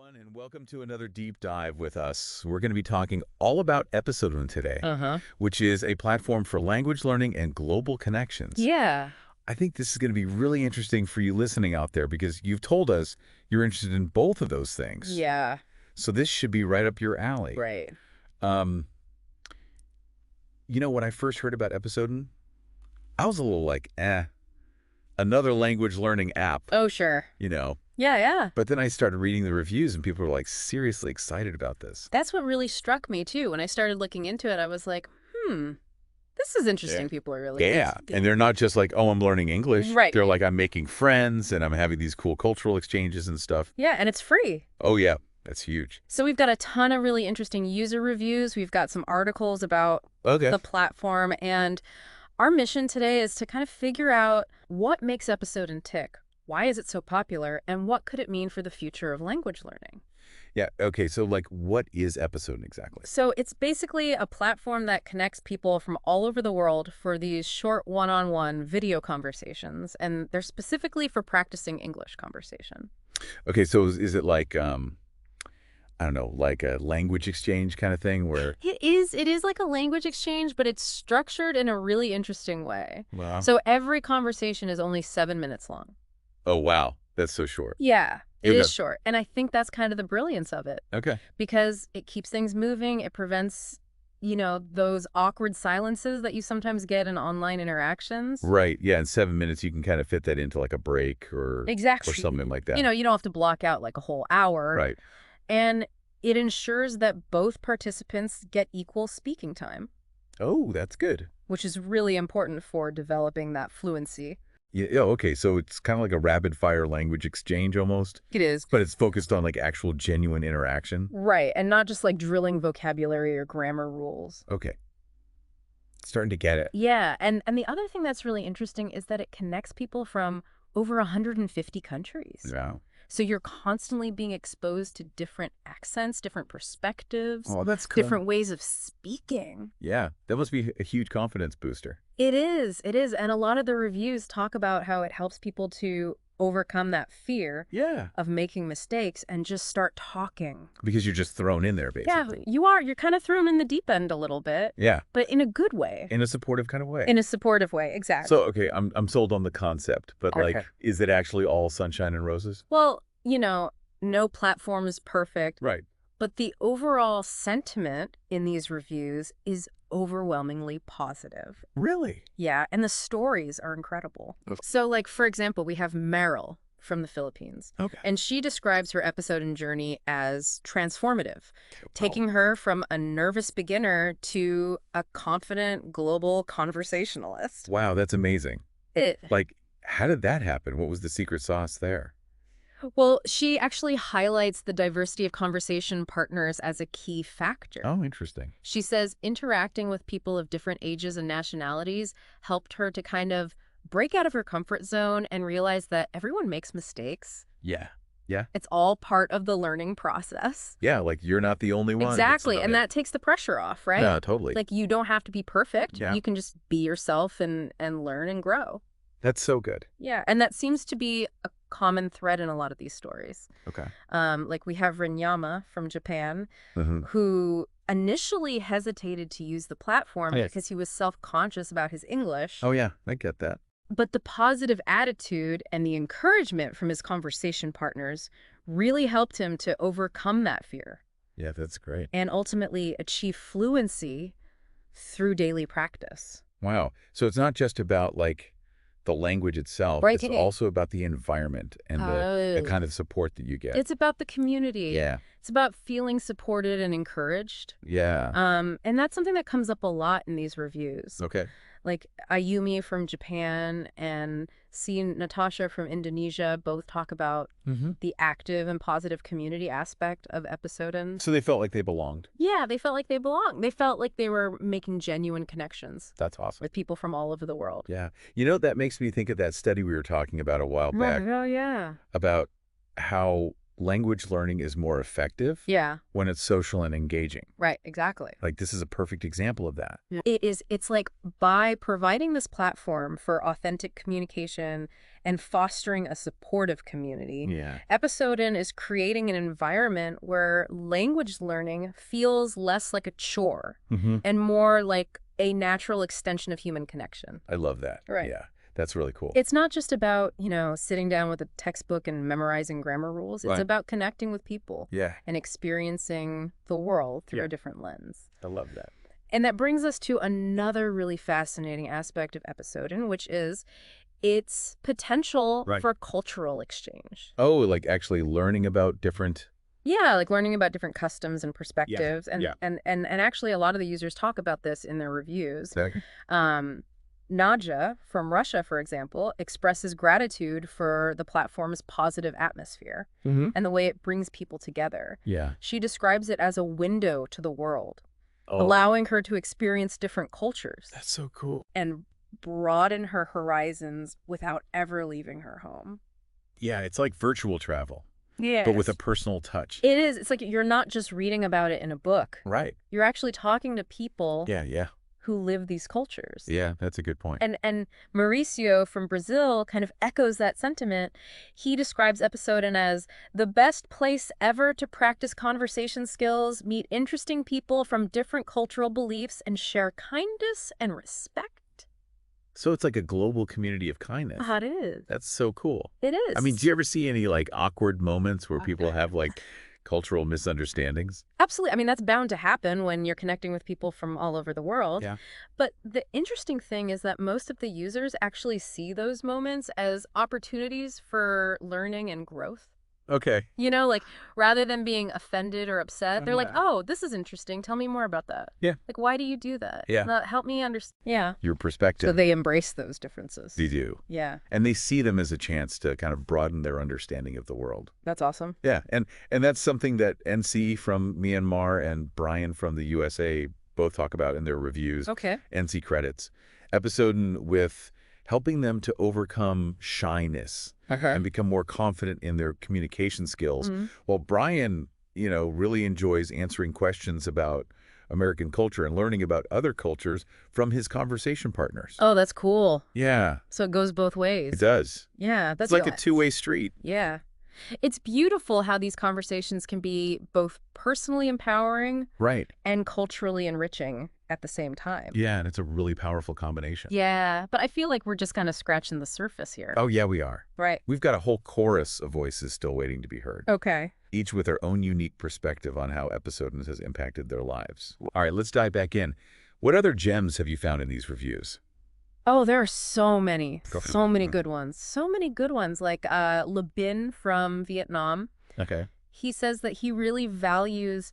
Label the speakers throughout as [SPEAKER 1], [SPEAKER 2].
[SPEAKER 1] everyone, and welcome to another deep dive with us. We're going to be talking all about Episodon today,
[SPEAKER 2] Uh-huh.
[SPEAKER 1] which is a platform for language learning and global connections.
[SPEAKER 2] Yeah.
[SPEAKER 1] I think this is going to be really interesting for you listening out there because you've told us you're interested in both of those things.
[SPEAKER 2] Yeah.
[SPEAKER 1] So this should be right up your alley.
[SPEAKER 2] Right.
[SPEAKER 1] Um, when I first heard about Episodon, I was a little like, another language learning app,
[SPEAKER 2] Oh, sure. Yeah, yeah.
[SPEAKER 1] But then I started reading the reviews and people were like seriously excited about this.
[SPEAKER 2] That's what really struck me, too. When I started looking into it, I was like, this is interesting.
[SPEAKER 1] Yeah.
[SPEAKER 2] People are really...
[SPEAKER 1] Yeah, and they're not just like, oh, I'm learning English.
[SPEAKER 2] Right.
[SPEAKER 1] They're like, I'm making friends and I'm having these cool cultural exchanges and stuff.
[SPEAKER 2] Yeah, and it's free.
[SPEAKER 1] Oh, yeah, that's huge.
[SPEAKER 2] So we've got a ton of really interesting user reviews. We've got some articles about the platform. And our mission today is to kind of figure out what makes Episodon tick. Why is it so popular? And what could it mean for the future of language learning?
[SPEAKER 1] Yeah, okay, so like what is Episodon exactly?
[SPEAKER 2] So it's basically a platform that connects people from all over the world for these short one-on-one video conversations, and they're specifically for practicing English conversation.
[SPEAKER 1] Okay, so is it like, I don't know, like a language exchange kind of thing where...
[SPEAKER 2] It is like a language exchange, but it's structured in a really interesting way.
[SPEAKER 1] Wow.
[SPEAKER 2] So every conversation is only 7 minutes long.
[SPEAKER 1] Oh, wow, that's so short.
[SPEAKER 2] Yeah, it
[SPEAKER 1] Okay.
[SPEAKER 2] is short. And I think that's kind of the brilliance of it.
[SPEAKER 1] Okay.
[SPEAKER 2] Because it keeps things moving. It prevents, those awkward silences that you sometimes get in online interactions.
[SPEAKER 1] Right, yeah, in 7 minutes you can kind of fit that into like a break or
[SPEAKER 2] Exactly.
[SPEAKER 1] or something like that.
[SPEAKER 2] You don't have to block out like a whole hour.
[SPEAKER 1] Right.
[SPEAKER 2] And it ensures that both participants get equal speaking time,
[SPEAKER 1] Oh, that's good.
[SPEAKER 2] which is really important for developing that fluency.
[SPEAKER 1] Yeah, okay, so it's kind of like a rapid-fire language exchange almost,
[SPEAKER 2] It is.
[SPEAKER 1] but it's focused on like actual genuine interaction.
[SPEAKER 2] Right. And not just like drilling vocabulary or grammar rules.
[SPEAKER 1] Okay. Starting to get it.
[SPEAKER 2] Yeah. And the other thing that's really interesting is that it connects people from over 150 countries.
[SPEAKER 1] Wow.
[SPEAKER 2] So you're constantly being exposed to different accents, different perspectives,
[SPEAKER 1] Oh, that's cool.
[SPEAKER 2] different ways of speaking.
[SPEAKER 1] Yeah, that must be a huge confidence booster.
[SPEAKER 2] It is. It is. And a lot of the reviews talk about how it helps people to overcome that fear
[SPEAKER 1] Yeah.
[SPEAKER 2] of making mistakes and just start talking.
[SPEAKER 1] Because you're just thrown in there,
[SPEAKER 2] Yeah,
[SPEAKER 1] basically.
[SPEAKER 2] you are. You're kind of thrown in the deep end a little bit,
[SPEAKER 1] Yeah,
[SPEAKER 2] but in a good way.
[SPEAKER 1] in a supportive kind of way.
[SPEAKER 2] In a supportive way. Exactly.
[SPEAKER 1] So, okay, I'm sold on the concept, but like,
[SPEAKER 2] Okay.
[SPEAKER 1] is it actually all sunshine and roses?
[SPEAKER 2] Well, no platform is perfect,
[SPEAKER 1] Right.
[SPEAKER 2] but the overall sentiment in these reviews is overwhelmingly positive.
[SPEAKER 1] Really?
[SPEAKER 2] Yeah, and the stories are incredible.
[SPEAKER 1] Okay.
[SPEAKER 2] So, like, for example, we have Meryl from the Philippines,
[SPEAKER 1] Okay.
[SPEAKER 2] and she describes her episode and journey as transformative, taking her from a nervous beginner to a confident global conversationalist.
[SPEAKER 1] Wow, that's amazing.
[SPEAKER 2] It,
[SPEAKER 1] Like, how did that happen? What was the secret sauce there?
[SPEAKER 2] well, she actually highlights the diversity of conversation partners as a key factor.
[SPEAKER 1] Oh, interesting.
[SPEAKER 2] She says interacting with people of different ages and nationalities helped her to kind of break out of her comfort zone and realize that everyone makes mistakes.
[SPEAKER 1] Yeah. Yeah.
[SPEAKER 2] It's all part of the learning process.
[SPEAKER 1] Yeah, like you're not the only one.
[SPEAKER 2] Exactly.
[SPEAKER 1] That's
[SPEAKER 2] And
[SPEAKER 1] about
[SPEAKER 2] that takes the pressure off, right?
[SPEAKER 1] Yeah, totally.
[SPEAKER 2] Like, you don't have to be perfect.
[SPEAKER 1] Yeah.
[SPEAKER 2] You can just be yourself and learn and grow.
[SPEAKER 1] That's so good.
[SPEAKER 2] Yeah. And that seems to be a common thread in a lot of these stories.
[SPEAKER 1] Okay.
[SPEAKER 2] Like, we have Rinyama from Japan,
[SPEAKER 1] Mhm.
[SPEAKER 2] who initially hesitated to use the platform
[SPEAKER 1] Oh, yes.
[SPEAKER 2] because he was self-conscious about his English.
[SPEAKER 1] Oh, yeah, I get that.
[SPEAKER 2] But the positive attitude and the encouragement from his conversation partners really helped him to overcome that fear
[SPEAKER 1] Yeah, that's great.
[SPEAKER 2] and ultimately achieve fluency through daily practice.
[SPEAKER 1] Wow. So it's not just about like the language itself.
[SPEAKER 2] Right.
[SPEAKER 1] It's also about the environment and the
[SPEAKER 2] Oh.
[SPEAKER 1] kind of support that you get.
[SPEAKER 2] It's about the community.
[SPEAKER 1] Yeah.
[SPEAKER 2] It's about feeling supported and encouraged.
[SPEAKER 1] Yeah.
[SPEAKER 2] And that's something that comes up a lot in these reviews.
[SPEAKER 1] Okay.
[SPEAKER 2] Like Ayumi from Japan and Natasha from Indonesia both talk about
[SPEAKER 1] Mm-hmm.
[SPEAKER 2] the active and positive community aspect of Episodon.
[SPEAKER 1] So they felt like they belonged.
[SPEAKER 2] Yeah, they felt like they belonged. They felt like they were making genuine connections
[SPEAKER 1] That's awesome.
[SPEAKER 2] with people from all over the world.
[SPEAKER 1] Yeah. That makes me think of that study we were talking about a while back
[SPEAKER 2] Oh, yeah.
[SPEAKER 1] about how language learning is more effective
[SPEAKER 2] Yeah.
[SPEAKER 1] when it's social and engaging.
[SPEAKER 2] Right, exactly.
[SPEAKER 1] Like, this is a perfect example of that.
[SPEAKER 2] Yeah. It's like by providing this platform for authentic communication and fostering a supportive community,
[SPEAKER 1] Yeah.
[SPEAKER 2] Episodin is creating an environment where language learning feels less like a chore and more like a natural extension of human connection.
[SPEAKER 1] I love that.
[SPEAKER 2] Right.
[SPEAKER 1] Yeah. That's really cool.
[SPEAKER 2] It's not just about, sitting down with a textbook and memorizing grammar rules. It's
[SPEAKER 1] Right.
[SPEAKER 2] about connecting with people
[SPEAKER 1] Yeah.
[SPEAKER 2] and experiencing the world through
[SPEAKER 1] Yeah.
[SPEAKER 2] a different lens.
[SPEAKER 1] I love that.
[SPEAKER 2] And that brings us to another really fascinating aspect of Episodin, which is its potential
[SPEAKER 1] Right.
[SPEAKER 2] for cultural exchange.
[SPEAKER 1] Oh, like actually learning about different...
[SPEAKER 2] Yeah, like learning about different customs and perspectives.
[SPEAKER 1] Yeah.
[SPEAKER 2] And actually a lot of the users talk about this in their reviews.
[SPEAKER 1] Exactly.
[SPEAKER 2] Nadja from Russia, for example, expresses gratitude for the platform's positive atmosphere and the way it brings people together.
[SPEAKER 1] Yeah.
[SPEAKER 2] She describes it as a window to the world,
[SPEAKER 1] Oh,
[SPEAKER 2] allowing her to experience different cultures
[SPEAKER 1] that's so cool.
[SPEAKER 2] and broaden her horizons without ever leaving her home.
[SPEAKER 1] Yeah, it's like virtual travel,
[SPEAKER 2] Yeah.
[SPEAKER 1] but with a personal touch.
[SPEAKER 2] It is. It's like you're not just reading about it in a book.
[SPEAKER 1] Right.
[SPEAKER 2] You're actually talking to people
[SPEAKER 1] Yeah.
[SPEAKER 2] who live these cultures.
[SPEAKER 1] Yeah, that's a good point.
[SPEAKER 2] And Mauricio from Brazil kind of echoes that sentiment. He describes Episodin as the best place ever to practice conversation skills, meet interesting people from different cultural beliefs, and share kindness and respect.
[SPEAKER 1] So it's like a global community of kindness.
[SPEAKER 2] It is.
[SPEAKER 1] That's so cool.
[SPEAKER 2] It is.
[SPEAKER 1] I mean, do you ever see any like awkward moments where people have like cultural misunderstandings?
[SPEAKER 2] Absolutely. I mean, that's bound to happen when you're connecting with people from all over the world.
[SPEAKER 1] Yeah.
[SPEAKER 2] But the interesting thing is that most of the users actually see those moments as opportunities for learning and growth.
[SPEAKER 1] Okay.
[SPEAKER 2] Like rather than being offended or upset, they're like,
[SPEAKER 1] Yeah.
[SPEAKER 2] oh, this is interesting. Tell me more about that.
[SPEAKER 1] Yeah.
[SPEAKER 2] Like, why do you do that?
[SPEAKER 1] Yeah.
[SPEAKER 2] Help me understand. Yeah.
[SPEAKER 1] Your perspective.
[SPEAKER 2] So they embrace those differences.
[SPEAKER 1] They do.
[SPEAKER 2] Yeah.
[SPEAKER 1] And they see them as a chance to kind of broaden their understanding of the world.
[SPEAKER 2] That's awesome.
[SPEAKER 1] Yeah. And that's something that NC from Myanmar and Brian from the USA both talk about in their reviews.
[SPEAKER 2] Okay.
[SPEAKER 1] NC credits. Episodin with helping them to overcome shyness and become more confident in their communication skills. While Brian, really enjoys answering questions about American culture and learning about other cultures from his conversation partners.
[SPEAKER 2] Oh, that's cool.
[SPEAKER 1] Yeah,
[SPEAKER 2] So it goes both ways.
[SPEAKER 1] it does.
[SPEAKER 2] Yeah. That's
[SPEAKER 1] It's like a two-way street.
[SPEAKER 2] Yeah. It's beautiful how these conversations can be both personally empowering
[SPEAKER 1] Right.
[SPEAKER 2] and culturally enriching at the same time.
[SPEAKER 1] Yeah, and it's a really powerful combination.
[SPEAKER 2] Yeah, but I feel like we're just kind of scratching the surface here.
[SPEAKER 1] Oh, yeah, we are.
[SPEAKER 2] Right.
[SPEAKER 1] We've got a whole chorus of voices still waiting to be heard,
[SPEAKER 2] Okay.
[SPEAKER 1] each with their own unique perspective on how Episodin has impacted their lives. All right, let's dive back in. What other gems have you found in these reviews?
[SPEAKER 2] Oh, there are so many.
[SPEAKER 1] Go.
[SPEAKER 2] So many good ones. So many good ones. Like Le Bin from Vietnam.
[SPEAKER 1] Okay.
[SPEAKER 2] He says that he really values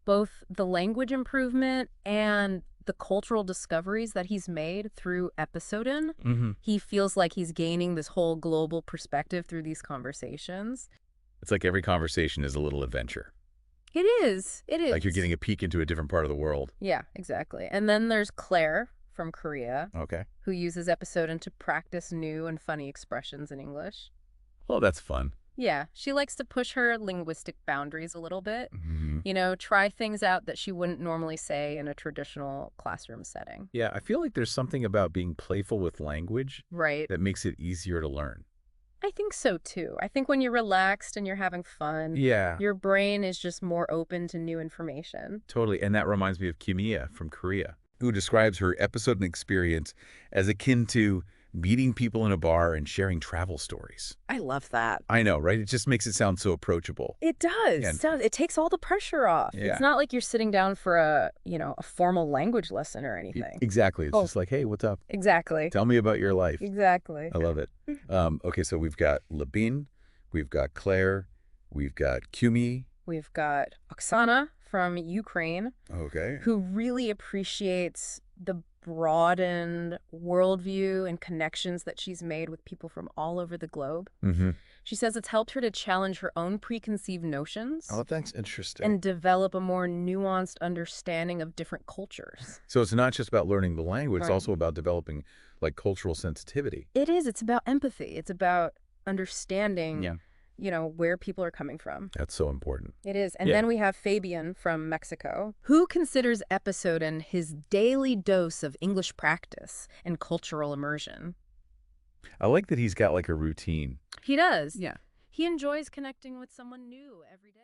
[SPEAKER 2] both the language improvement and the cultural discoveries that he's made through Episodin. He feels like he's gaining this whole global perspective through these conversations.
[SPEAKER 1] It's like every conversation is a little adventure.
[SPEAKER 2] It is. It is.
[SPEAKER 1] Like you're getting a peek into a different part of the world.
[SPEAKER 2] Yeah, exactly. And then there's Claire from Korea,
[SPEAKER 1] Okay.
[SPEAKER 2] who uses Episodin to practice new and funny expressions in English.
[SPEAKER 1] Well, that's fun.
[SPEAKER 2] Yeah, she likes to push her linguistic boundaries a little bit.
[SPEAKER 1] Mhm.
[SPEAKER 2] Try things out that she wouldn't normally say in a traditional classroom setting.
[SPEAKER 1] Yeah, I feel like there's something about being playful with language
[SPEAKER 2] Right.
[SPEAKER 1] that makes it easier to learn.
[SPEAKER 2] I think so, too. I think when you're relaxed and you're having fun,
[SPEAKER 1] Yeah,
[SPEAKER 2] your brain is just more open to new information.
[SPEAKER 1] totally. And that reminds me of Kimiya from Korea, who describes her Episodin experience as akin to meeting people in a bar and sharing travel stories.
[SPEAKER 2] I love that.
[SPEAKER 1] I know, right? It just makes it sound so approachable.
[SPEAKER 2] It does.
[SPEAKER 1] Yeah.
[SPEAKER 2] It takes all the pressure off.
[SPEAKER 1] Yeah.
[SPEAKER 2] It's not like you're sitting down for a formal language lesson or anything.
[SPEAKER 1] Exactly. It's
[SPEAKER 2] Oh.
[SPEAKER 1] just like, hey, what's up?
[SPEAKER 2] Exactly.
[SPEAKER 1] Tell me about your life.
[SPEAKER 2] Exactly.
[SPEAKER 1] I love it. Okay, so we've got Labine, we've got Claire, we've got Kumi.
[SPEAKER 2] We've got Oksana from Ukraine,
[SPEAKER 1] Okay.
[SPEAKER 2] who really appreciates the broadened worldview and connections that she's made with people from all over the globe.
[SPEAKER 1] Mm-hmm.
[SPEAKER 2] She says it's helped her to challenge her own preconceived notions
[SPEAKER 1] Oh, that's interesting.
[SPEAKER 2] and develop a more nuanced understanding of different cultures.
[SPEAKER 1] So it's not just about learning the language, it's
[SPEAKER 2] Right.
[SPEAKER 1] also about developing like cultural sensitivity.
[SPEAKER 2] It is. It's about empathy. It's about understanding where people are coming from.
[SPEAKER 1] That's so important.
[SPEAKER 2] It is. And then we have Fabian from Mexico, who considers Episoden his daily dose of English practice and cultural immersion.
[SPEAKER 1] I like that he's got like a routine.
[SPEAKER 2] He does. Yeah. He enjoys connecting with someone new every day.